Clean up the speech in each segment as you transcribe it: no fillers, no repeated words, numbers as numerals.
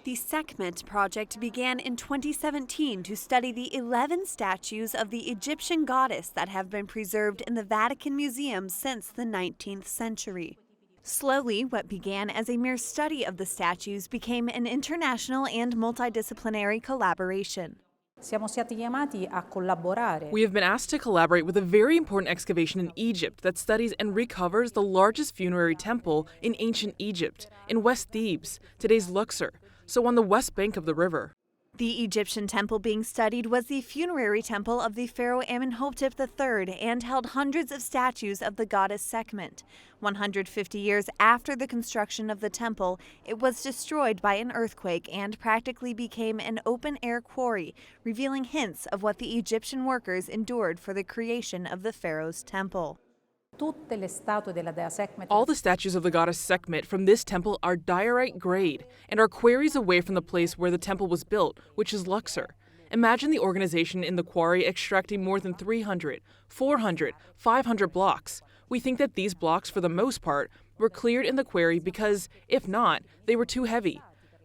The Sekhmet project began in 2017 to study the 11 statues of the Egyptian goddess that have been preserved in the Vatican Museums since the 19th century. Slowly, what began as a mere study of the statues became an international and multidisciplinary collaboration. We have been asked to collaborate with a very important excavation in Egypt that studies and recovers the largest funerary temple in ancient Egypt, in West Thebes, today's Luxor, so on the west bank of the river. The Egyptian temple being studied was the funerary temple of the pharaoh Amenhotep III and held hundreds of statues of the goddess Sekhmet. 150 years after the construction of the temple, it was destroyed by an earthquake and practically became an open-air quarry, revealing hints of what the Egyptian workers endured for the creation of the pharaoh's temple. All the statues of the goddess Sekhmet from this temple are diorite grade and are quarries away from the place where the temple was built, which is Luxor. Imagine the organization in the quarry extracting more than 300, 400, 500 blocks. We think that these blocks, for the most part, were cleared in the quarry because, if not, they were too heavy.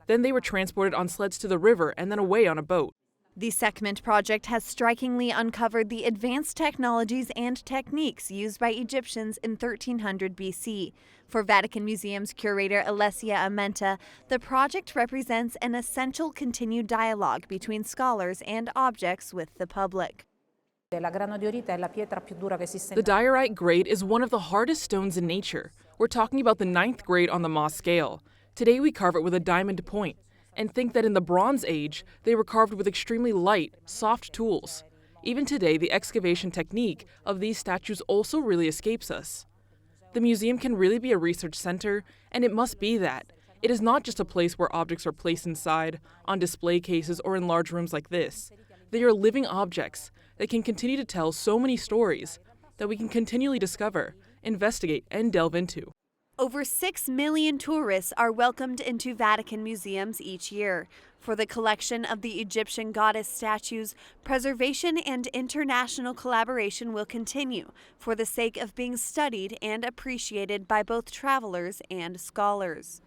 Then they were transported on sleds to the river and then away on a boat. The Sekhmet project has strikingly uncovered the advanced technologies and techniques used by Egyptians in 1300 BC. For Vatican Museums curator Alessia Amenta, the project represents an essential continued dialogue between scholars and objects with the public. The diorite grade is one of the hardest stones in nature. We're talking about the 9th grade on the Mohs scale. Today we carve it with a diamond point, and think that in the Bronze Age, they were carved with extremely light, soft tools. Even today, the excavation technique of these statues also really escapes us. The museum can really be a research center, and it must be that. It is not just a place where objects are placed inside, on display cases, or in large rooms like this. They are living objects that can continue to tell so many stories that we can continually discover, investigate, and delve into. Over 6 million tourists are welcomed into Vatican museums each year. For the collection of the Egyptian goddess statues, preservation and international collaboration will continue for the sake of being studied and appreciated by both travelers and scholars.